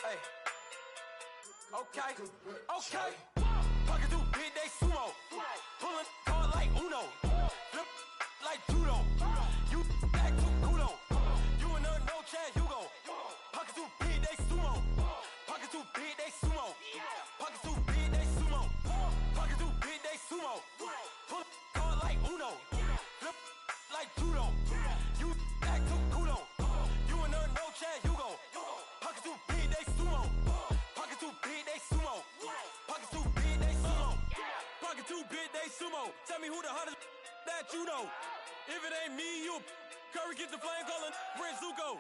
Hey. Okay. Pocket too big, they sumo. Pulling card like Uno. Flip like judo. You back to kudo. You and her no Chad Hugo. Pocket too big, they sumo. Pocket too big, they sumo. Pocket too big, they sumo. Pocket too big, they sumo. Pull card like Uno. Flip like judo. You back to kudo. You and her no Chad Hugo. Pocket too big, they sumo. Pocket too big, they sumo. Pocket too big, they sumo. Pocket too big, they sumo. Tell me who the hottest that you know. If it ain't me, you Curry get the flame calling Prince Zuko.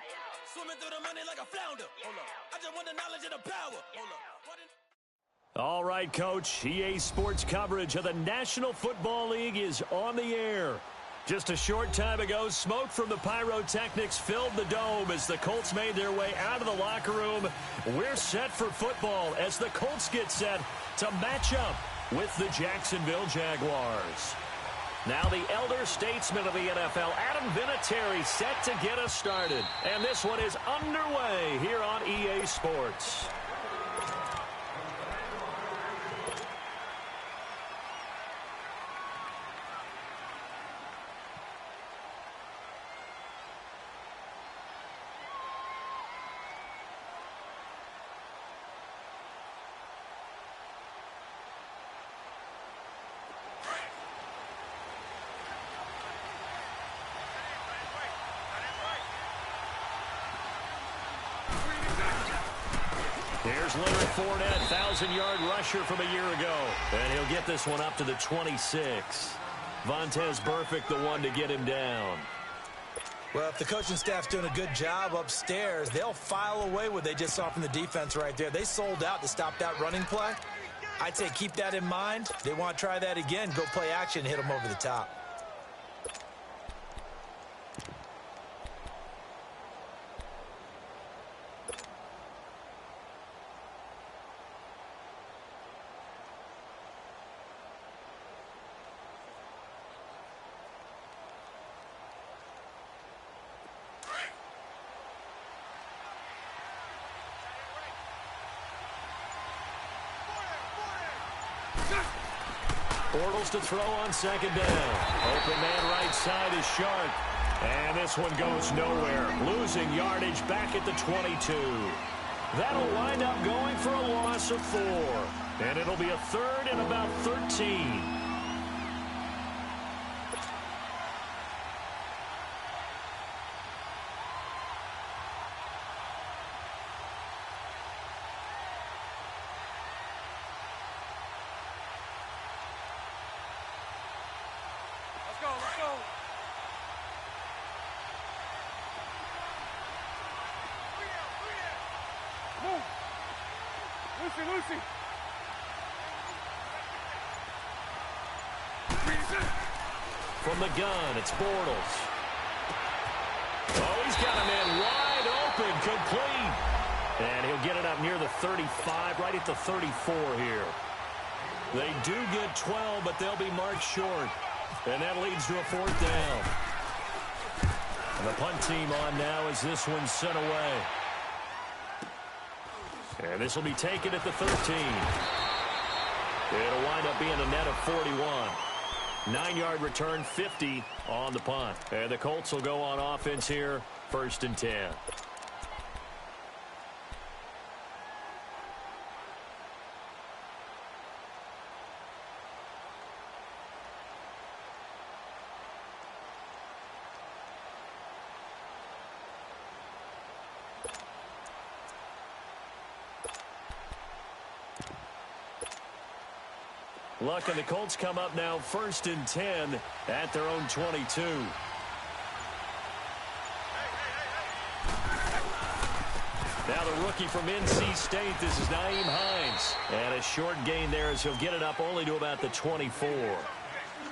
Swimming through the money like a flounder. Hold up. I just want the knowledge and the power. Hold up. All right, Coach. EA Sports coverage of the National Football League is on the air. Just a short time ago, smoke from the pyrotechnics filled the dome as the Colts made their way out of the locker room. We're set for football as the Colts get set to match up with the Jacksonville Jaguars. Now the elder statesman of the NFL, Adam Vinatieri, set to get us started. And this one is underway here on EA Sports. Here's Leonard Fournette, 1,000-yard rusher from a year ago. And he'll get this one up to the 26. Vontaze Burfict, the one to get him down. Well, if the coaching staff's doing a good job upstairs, they'll file away what they just saw from the defense right there. They sold out to stop that running play. I'd say keep that in mind. They want to try that again, go play action, hit them over the top. Bortles to throw on second down. Open man right side is Sharp. And this one goes nowhere. Losing yardage back at the 22. That'll wind up going for a loss of 4. And it'll be a third and about 13. Lucy. From the gun, it's Bortles. Oh, he's got a man wide open, complete. And he'll get it up near the 35, right at the 34 here. They do get 12, but they'll be marked short. And that leads to a 4th down. And the punt team on now as this one's sent away. And this will be taken at the 13. It'll wind up being a net of 41. 9-yard return, 50 on the punt. And the Colts will go on offense here, 1st and 10. Luck and the Colts come up now 1st and 10 at their own 22. Now the rookie from NC State, this is Nyheim Hines. And a short gain there as he'll get it up only to about the 24.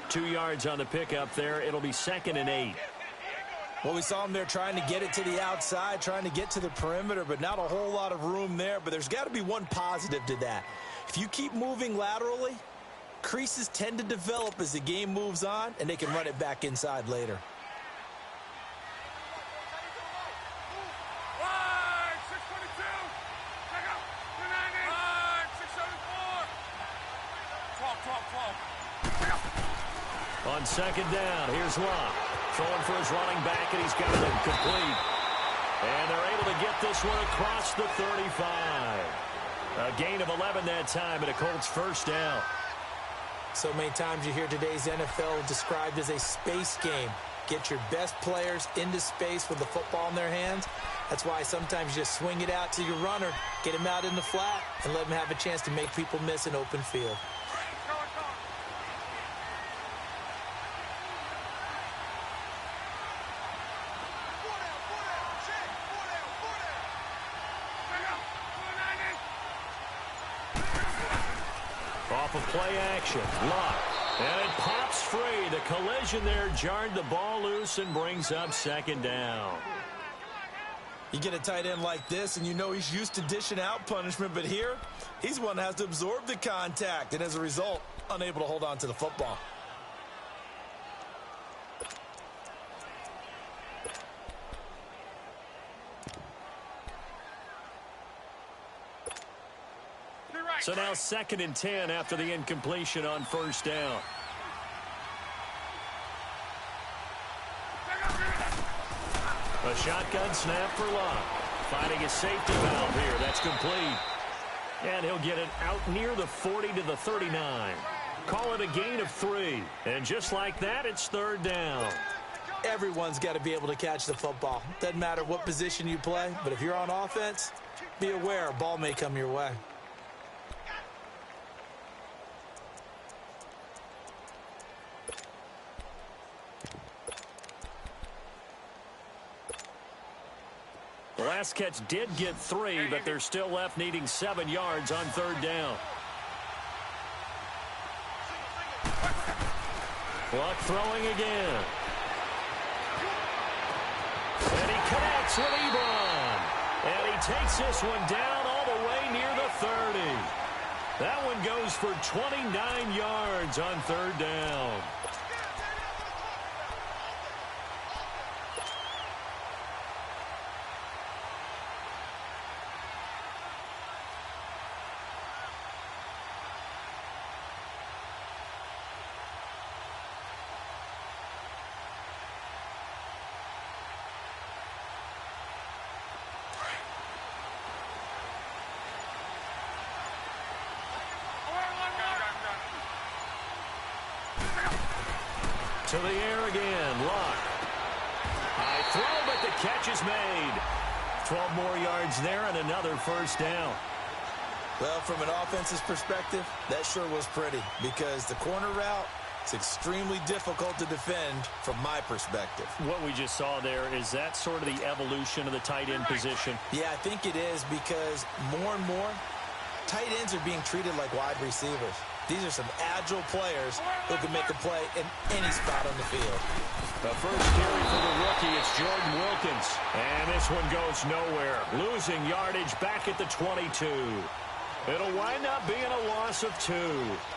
2 yards on the pickup there. It'll be 2nd and 8. Well, we saw him there trying to get it to the outside, trying to get to the perimeter, but not a whole lot of room there. But there's got to be one positive to that. If you keep moving laterally, creases tend to develop as the game moves on, and they can run it back inside later. Right, 622. Check On second down, here's Locke. Throwing for his running back, and he's got it complete. And they're able to get this one across the 35. A gain of 11 that time, and a Colts first down. So many times you hear today's NFL described as a space game. Get your best players into space with the football in their hands. That's why sometimes you just swing it out to your runner, get him out in the flat, and let him have a chance to make people miss an open field. Off of play action, Locke. And it pops free. The collision there jarred the ball loose and brings up second down. You get a tight end like this, and you know he's used to dishing out punishment, but here, he's one that has to absorb the contact, and as a result, unable to hold on to the football. So now 2nd and 10 after the incompletion on first down. A shotgun snap for Locke. Finding a safety valve here. That's complete. And he'll get it out near the 40 to the 39. Call it a gain of 3. And just like that, it's third down. Everyone's got to be able to catch the football. Doesn't matter what position you play, but if you're on offense, be aware a ball may come your way. The last catch did get 3, but they're still left needing 7 yards on third down. Locke throwing again. And he connects with Ebron. And he takes this one down all the way near the 30. That one goes for 29 yards on third down. To the air again, Locke. High throw, but the catch is made. 12 more yards there and another first down. Well, from an offense's perspective, that sure was pretty because the corner route is extremely difficult to defend from my perspective. What we just saw there, is that sort of the evolution of the tight end position? Yeah, I think it is because more and more, tight ends are being treated like wide receivers. These are some agile players who can make a play in any spot on the field. The first carry for the rookie, it's Jordan Wilkins. And this one goes nowhere. Losing yardage back at the 22. It'll wind up being a loss of 2.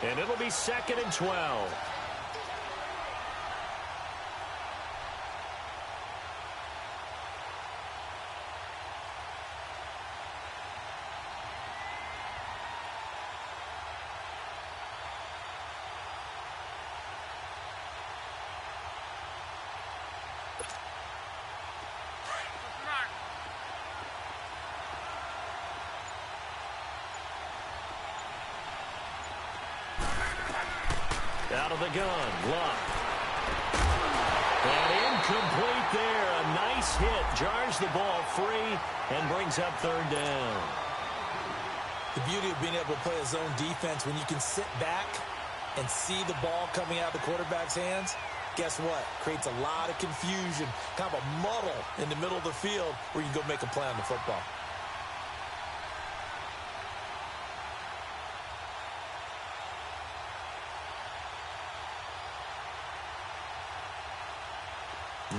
And it'll be 2nd and 12. Out of the gun, Locke. And incomplete there. A nice hit. Jars the ball free and brings up third down. The beauty of being able to play a zone defense when you can sit back and see the ball coming out of the quarterback's hands, guess what? Creates a lot of confusion, kind of a muddle in the middle of the field where you can go make a play on the football.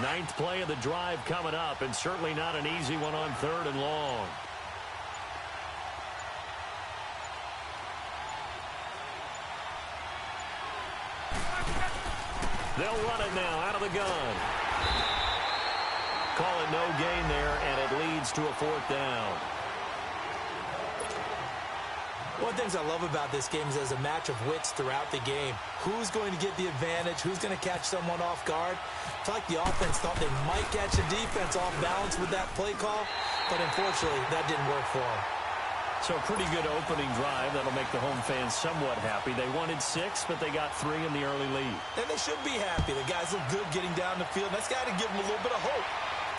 Ninth play of the drive coming up, and certainly not an easy one on third and long. They'll run it now out of the gun. Call it no gain there, and it leads to a fourth down. One of the things I love about this game is there's a match of wits throughout the game. Who's going to get the advantage? Who's going to catch someone off guard? I feel like the offense thought they might catch the defense off balance with that play call, but unfortunately, that didn't work for them. So a pretty good opening drive. That'll make the home fans somewhat happy. They wanted 6, but they got 3 in the early lead. And they should be happy. The guys look good getting down the field. That's got to give them a little bit of hope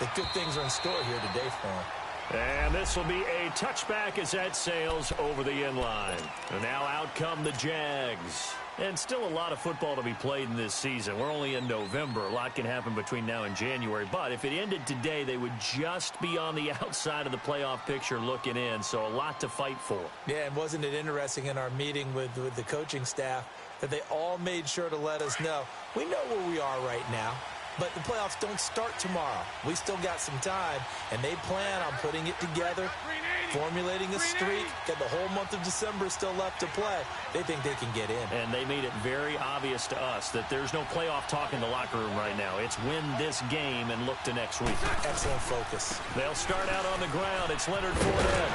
that good things are in store here today for them. And this will be a touchback as that sails over the end line. And now out come the Jags. And still a lot of football to be played in this season. We're only in November. A lot can happen between now and January. But if it ended today, they would just be on the outside of the playoff picture looking in. So a lot to fight for. Yeah, and wasn't it interesting in our meeting with the coaching staff that they all made sure to let us know, we know where we are right now, but the playoffs don't start tomorrow. We still got some time, and they plan on putting it together, formulating a streak, got the whole month of December still left to play. They think they can get in. And they made it very obvious to us that there's no playoff talk in the locker room right now. It's win this game and look to next week. Excellent focus. They'll start out on the ground. It's Leonard Fournette.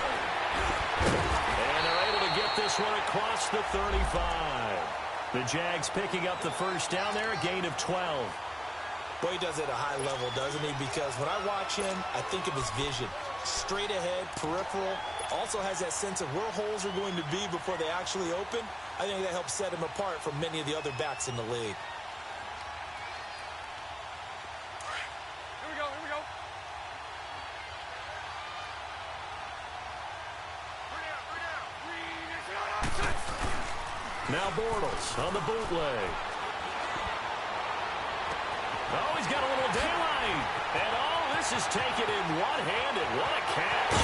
And they're able to get this one across the 35. The Jags picking up the first down there, a gain of 12. Boy, he does it at a high level, doesn't he? Because when I watch him, I think of his vision. Straight ahead, peripheral. Also has that sense of where holes are going to be before they actually open. I think that helps set him apart from many of the other backs in the league. Here we go, here we go. Now Bortles on the bootleg. Oh, he's got a little daylight. And this is taken in one-handed. What a catch.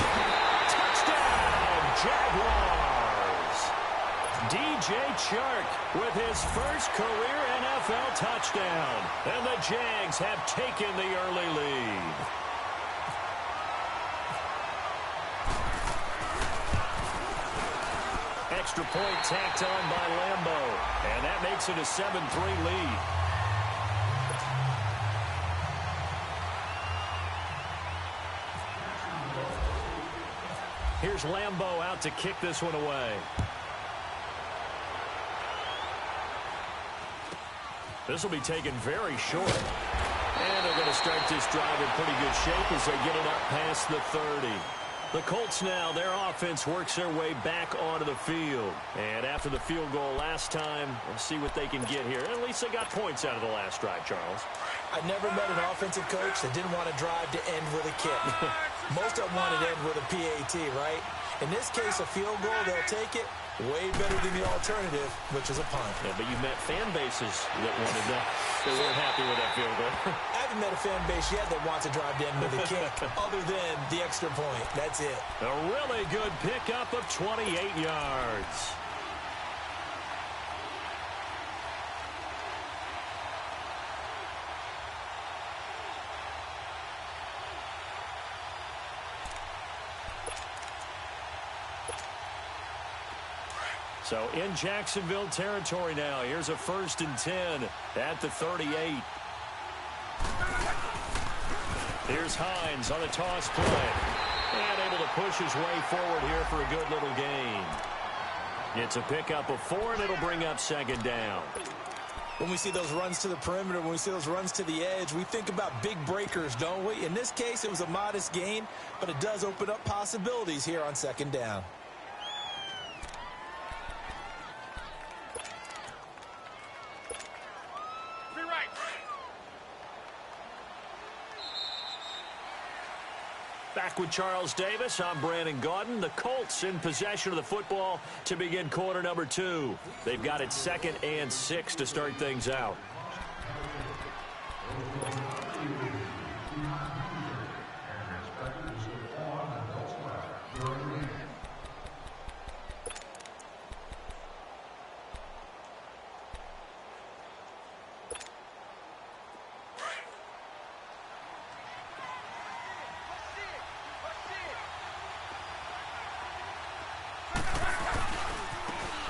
Touchdown, Jaguars. DJ Chark with his first career NFL touchdown. And the Jags have taken the early lead. Extra point tacked on by Lambo. And that makes it a 7-3 lead. Here's Lambo out to kick this one away. This will be taken very short. And they're going to start this drive in pretty good shape as they get it up past the 30. The Colts now, their offense works their way back onto the field. And after the field goal last time, we'll see what they can get here. At least they got points out of the last drive, Charles. I never met an offensive coach that didn't want to drive to end with a kick. Most of them want to end with a PAT, right? In this case, a field goal, they'll take it. Way better than the alternative, which is a punt. Yeah, but you met fan bases that wanted that. They weren't happy with that field goal. I haven't met a fan base yet that wants to drive to end with a kick, other than the extra point. That's it. A really good pickup of 28 yards. So in Jacksonville territory now. Here's a 1st and 10 at the 38. Here's Hines on the toss play. And able to push his way forward here for a good little gain. It's a pickup of 4, and it'll bring up 2nd down. When we see those runs to the perimeter, when we see those runs to the edge, we think about big breakers, don't we? In this case, it was a modest gain, but it does open up possibilities here on 2nd down. Back with Charles Davis, I'm Brandon Gaudin. The Colts in possession of the football to begin quarter number 2. They've got it 2nd and 6 to start things out.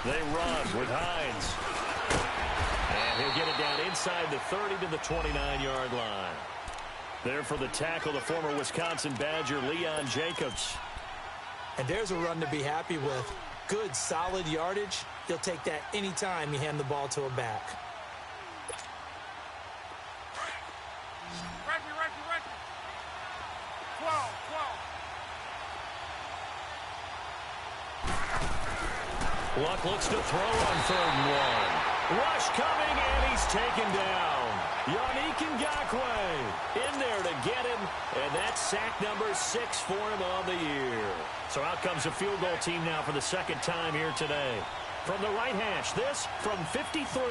They run with Hines. And he'll get it down inside the 30 to the 29-yard line. There for the tackle, the former Wisconsin Badger, Leon Jacobs. And there's a run to be happy with. good, solid yardage, he'll take that anytime you hand the ball to a back. Ready. 12. Luck looks to throw on 3rd and 1. Rush coming, and he's taken down. Yannick Ngakoue in there to get him, and that's sack number 6 for him on the year. So out comes a field goal team now for the 2nd time here today. From the right hash, this from 53.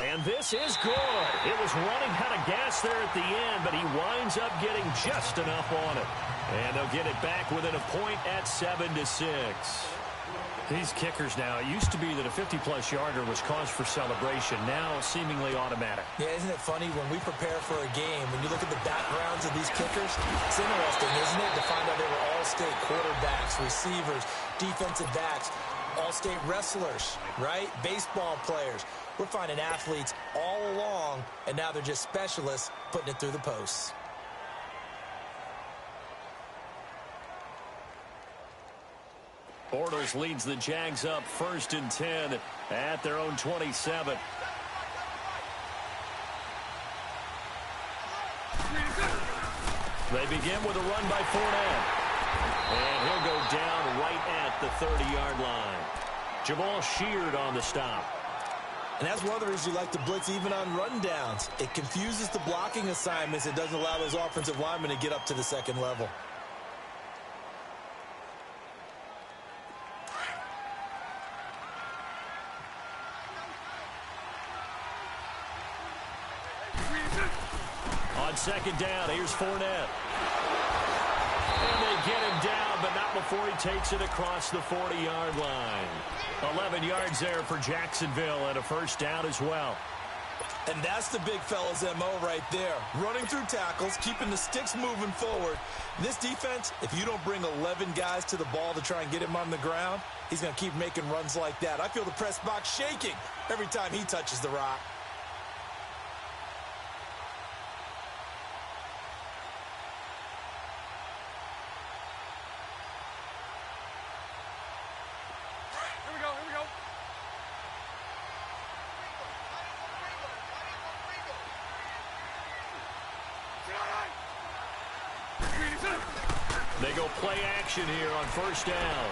And this is good. It was running out of gas there at the end, but he winds up getting just enough on it. And they'll get it back within a point at 7-6. These kickers now, it used to be that a 50-plus yarder was cause for celebration. Now seemingly automatic. Yeah, isn't it funny when we prepare for a game, when you look at the backgrounds of these kickers, it's interesting, isn't it, to find out they were all-state quarterbacks, receivers, defensive backs, all-state wrestlers, right? Baseball players. We're finding athletes all along, and now they're just specialists putting it through the posts. Bortles leads the Jags up 1st and 10 at their own 27. They begin with a run by Fournette. And he'll go down right at the 30-yard line. Jamal Sheard on the stop. And that's one of the reasons you like to blitz even on rundowns. It confuses the blocking assignments. It doesn't allow those offensive linemen to get up to the 2nd level. On 2nd down, here's Fournette. And they get him down, but not before he takes it across the 40-yard line. 11 yards there for Jacksonville and a 1st down as well. And that's the big fella's MO right there. Running through tackles, keeping the sticks moving forward. This defense, if you don't bring 11 guys to the ball to try and get him on the ground, he's going to keep making runs like that. I feel the press box shaking every time he touches the rock. Here we go. They go play action here on 1st down.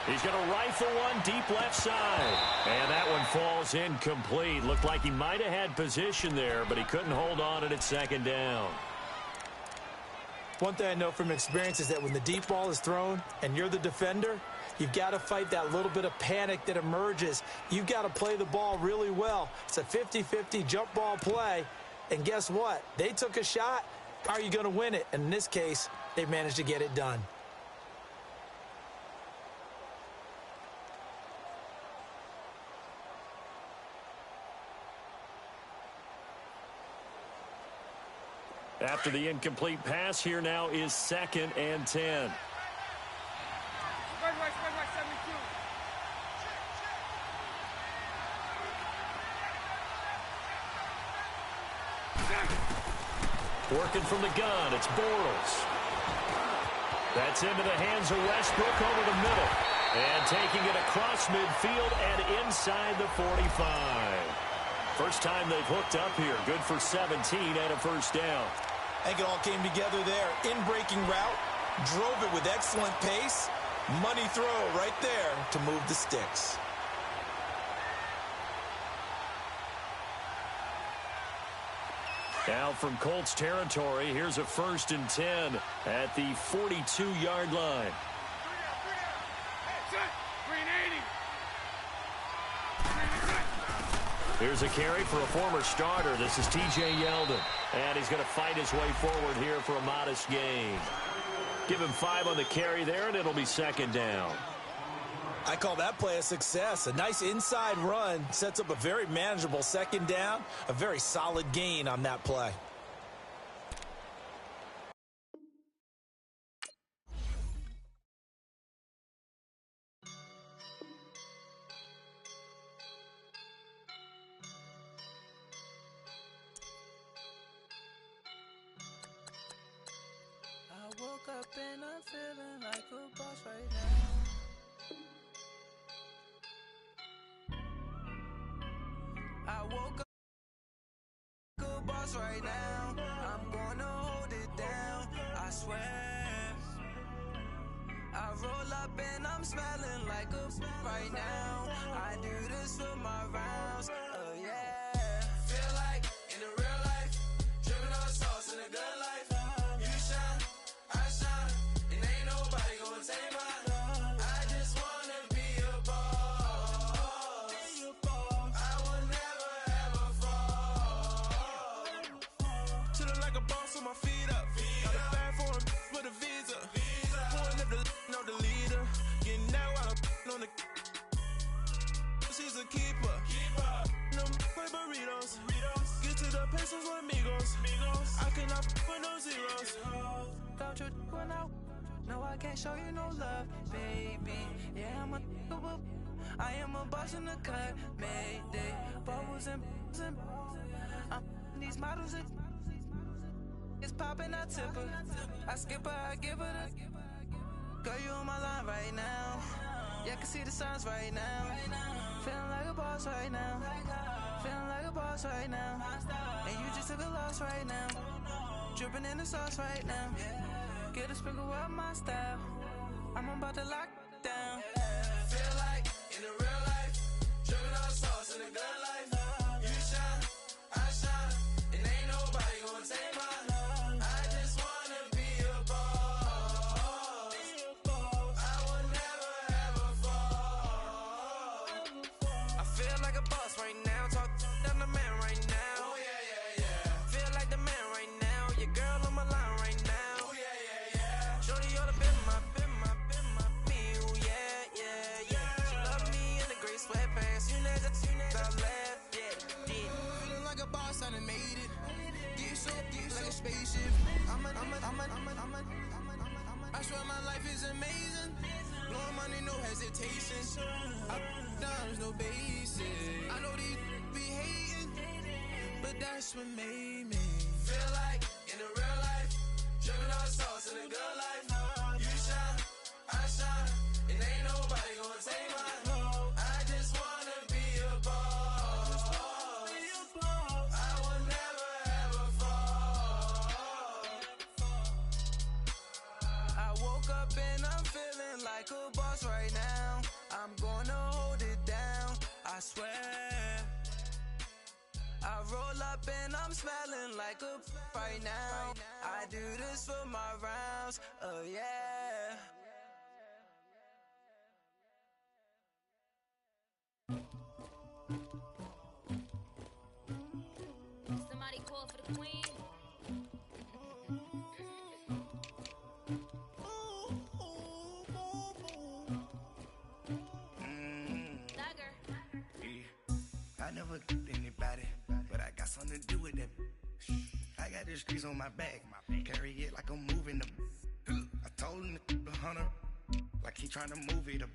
He's going to rifle one deep left side. And that one falls incomplete. Looked like he might have had position there, but he couldn't hold on at 2nd down. One thing I know from experience is that when the deep ball is thrown and you're the defender, you've got to fight that little bit of panic that emerges. You've got to play the ball really well. It's a 50-50 jump ball play. And guess what? They took a shot. How are you going to win it? And in this case, they managed to get it done. After the incomplete pass, here now is 2nd and 10. Spread right, 72. Working from the gun, it's Bortles. That's into the hands of Westbrook over the middle. And taking it across midfield and inside the 45. First time they've hooked up here. Good for 17 and a 1st down. I think it all came together there. In-breaking route, drove it with excellent pace. Money throw right there to move the sticks. Now from Colts territory, here's a 1st and 10 at the 42-yard line. Here's a carry for a former starter. This is T.J. Yeldon. And he's going to fight his way forward here for a modest gain. Give him 5 on the carry there, and it'll be 2nd down. I call that play a success. A nice inside run sets up a very manageable 2nd down. A very solid gain on that play. up and I'm feeling like a boss right now. I woke up a boss right now. I'm gonna hold it down, I swear. I roll up and I'm smelling like a right now. I do this for my rounds, oh yeah. Feel like in the real life, dripping on sauce in the good life. You shine, I shine, and ain't nobody gonna take mine. I just wanna be a boss. I will never ever fall. Chillin' like a boss with my feet up. Got a bag for him with a visa. Pulling up the no the leader. Getting that while I'm on the. She's a keeper. No play burritos. Get to the pesos with amigos. I cannot put no zeros. Don't you run out? No, I can't show you no love, baby. Yeah, I am a boss in the cut. Mayday. Bubbles and I'm these models. It's popping, I tip her. I skip her, I give her the. Girl, you on my line right now. Yeah, I can see the signs right now. Feeling like a boss right now. Feeling like a boss right now. And you just took a loss right now. Dripping in the sauce right now. Get a sprinkle of my style. I'm about to lock down. Feel like in the real life, dripping on sauce in the good life. You shine, I shine, and ain't nobody gonna take mine. I just wanna be a boss. I will never ever fall. I feel like a boss right now. Talk down the man right now. Oh yeah, yeah, yeah. Feel like the man right now. Your girl on my line right now. Oh yeah, yeah, yeah. Shorty ought to been my me. Oh yeah, yeah, yeah. She love me in the gray sweatpants. You never left, yeah, did. Feeling like a boss, I done made it. Get so like a spaceship. I swear my life is amazing. Blowing money, no hesitation. There's no basic. I know these be hating, but that's what made me feel like in the real life, dripping on sauce in the good life. You shine, I shine, and ain't nobody gonna take mine. I just wanna be a boss. I will never ever fall. I woke up and I'm feeling like a boss right now. I'm gonna hold it down, I swear. I roll up and I'm smelling like a right now. I do this for my rounds, oh yeah. Somebody call for the queen. Dagger. I never anybody, but I got something to do with that. I got the streets on my back, carry it like I'm moving them. I told him to 100, like he trying to move it up.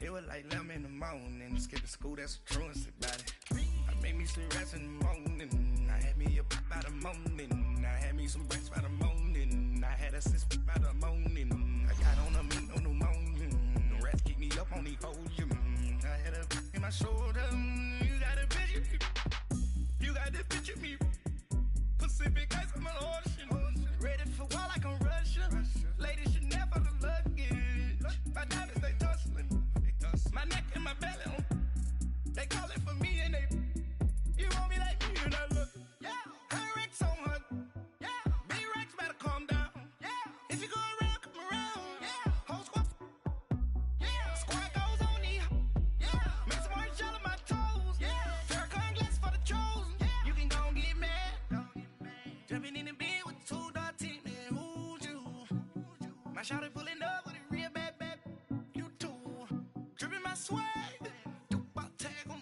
It was like 11 in the morning, skipping school, that's a truancy about it. I made me some rats in the morning, I had me a pop by the morning, I had me some breaks by the morning, I had a sis by the morning. I got on a mint on the morning, the rats keep me up on the podium. I had a in my shoulder, you got a picture, you got the picture me. Pacific ice on my ocean, ready for war like I'm Russia. Ladies should never the luggage. My diamonds they tussling, my neck and my belly. They call it for me and they. You want me like me and I look. Yeah, her Rex on her. Yeah, B-Rex better calm down. Yeah, if you go around, come around. Yeah, whole squad. Yeah, squad goes on the. Yeah, make some orange gel on my toes. Yeah, Farrakhan glass for the chosen. Yeah, you can go and get mad. Jumping in the bed with 2 dark teeth, man, who's you? My shawty pulling up with a real bad. You too, dripping my swag. Do about tag on.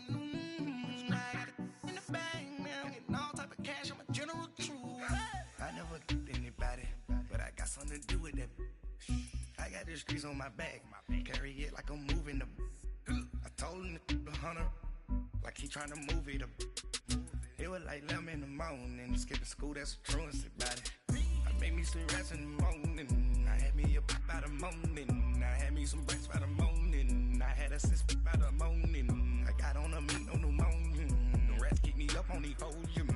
I got it in the bag, man. I'm getting all type of cash. I'm a general true. I never anybody, but I got something to do with that. I got the streets on my back, carry it like I'm moving them. I told him to 100, like he trying to move it up. It was like 11 in the morning, skipping school, that's a truancy about it. I made me still rest in the morning. I had me up by the morning. I had me some breaks by the morning. I had a sis by the morning. I got on a meat, no pneumonia. The rats keep me up on the folium.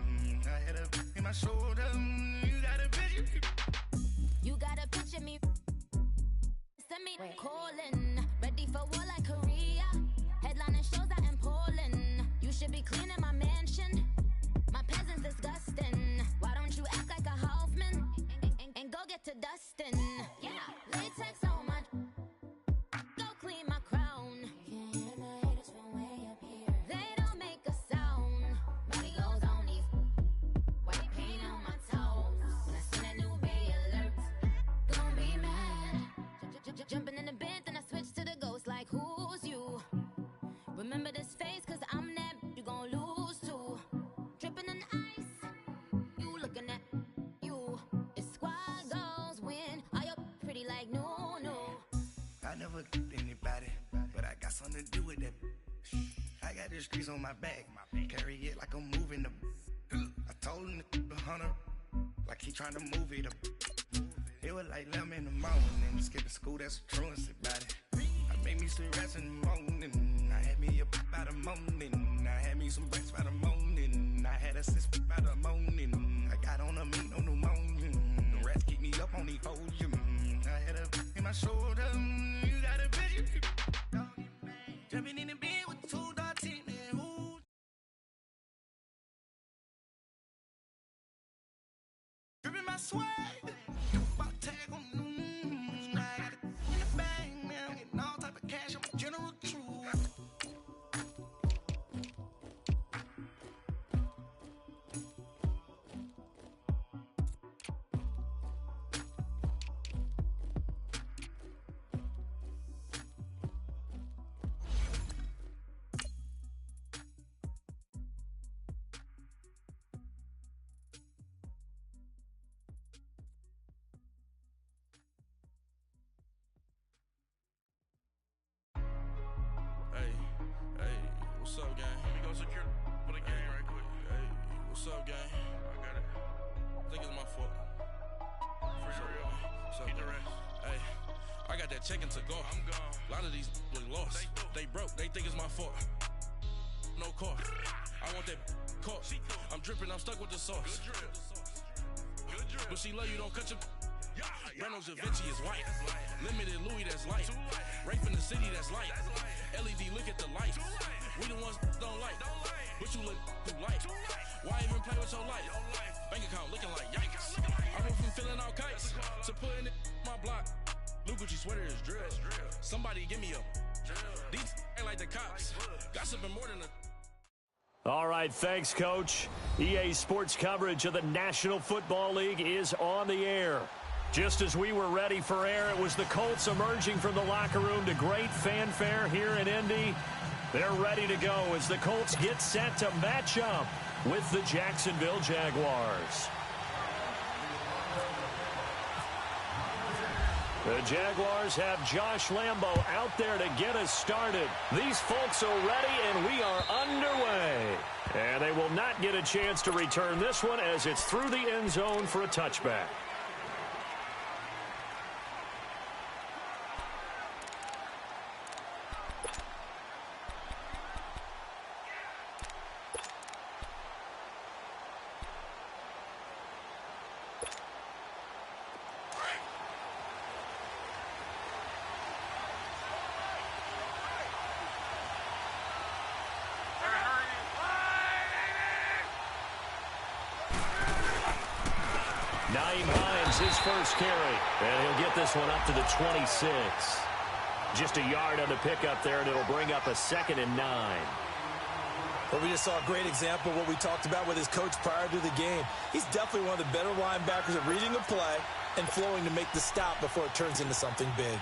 I had a in my shoulder. You got a picture. You got a picture me. Send me calling. Ready for war like Korea. Headlining shows out in Poland. You should be cleaning my mansion. My peasants disgusting. Why don't you act like a Hoffman and go get to dustin'? Yeah, latex on my. Go clean my crown. You can hear my haters from way up here. They don't make a sound. Money goes on these. White paint on my toes. When I send a new Bay alert, gon' be mad. Jumping in the bed, then I switch to the ghost like who's you? Remember this face, cause I'm that you gon' lose too. Dripping in ice, you looking at you. It's squad goals win. Are you pretty like no? I never anybody, but I got something to do with that. I got the streets on my back, carry it like I'm moving the. I told him the 100, like he trying to move it up. It was like 11 in the morning, skipping school, that's a truancy about it. I made me still rest in the morning. I had me up by the morning. I had me some breaks by the morning. I had a sis by the morning. I got on a meat, no pneumonia. The rats keep me up on the folium. I had a in my shoulder. You got a picture. Jumping in the bed with 2 dots in it. Who? Dripping my swag. About tag on the I got it in the bag now. Getting all type of cash. I'm a general truth. What's up, gang? Let me go secure for the game right quick. Hey, what's up, gang? I got it. I think it's my fault. For real. Keep the rest. Hey, I got that check-in to go. I'm gone. A lot of these look lost. They broke. They think it's my fault. No car. I want that caught. I'm dripping. I'm stuck with the sauce. Good drip. But she love you. Don't cut your. Reynolds Da Vinci is white. Limited Louis, that's light. Rape in the city, that's light. LED, look at the lights. We the ones don't like. But you look too light. Why even play with your life? Bank account looking like yikes. I went from filling out kites to putting it in my block. Blue Gucci sweater is drill. Somebody give me a. These ain't like the cops. Gossiping more than a. All right, thanks, Coach. EA Sports coverage of the National Football League is on the air. Just as we were ready for air, it was the Colts emerging from the locker room to great fanfare here in Indy. They're ready to go as the Colts get set to match up with the Jacksonville Jaguars. The Jaguars have Josh Lambo out there to get us started. These folks are ready, and we are underway. And they will not get a chance to return this one as it's through the end zone for a touchback. His first carry, and he'll get this one up to the 26. Just a yard on the pickup there, and it'll bring up a 2nd and 9. Well, we just saw a great example of what we talked about with his coach prior to the game. He's definitely one of the better linebackers at reading the play and flowing to make the stop before it turns into something big.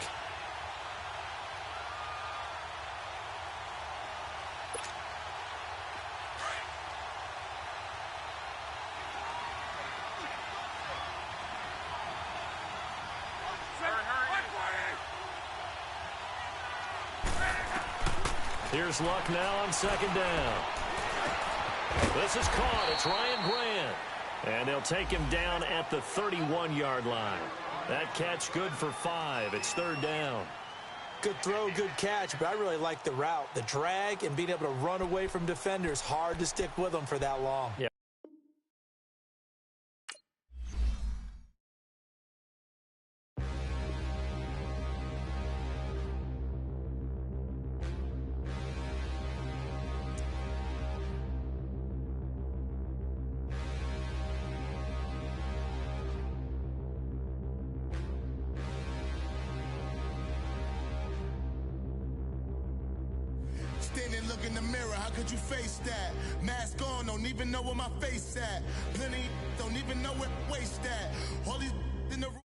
Here's Luck now on 2nd down. This is caught. It's Ryan Grant. And they'll take him down at the 31-yard line. That catch good for 5. It's 3rd down. Good throw, good catch, but I really like the route. The drag and being able to run away from defenders, hard to stick with them for that long. Yeah. Standing, look in the mirror, how could you face that? Mask on, don't even know where my face at. Plenty, don't even know where waist at. All these in the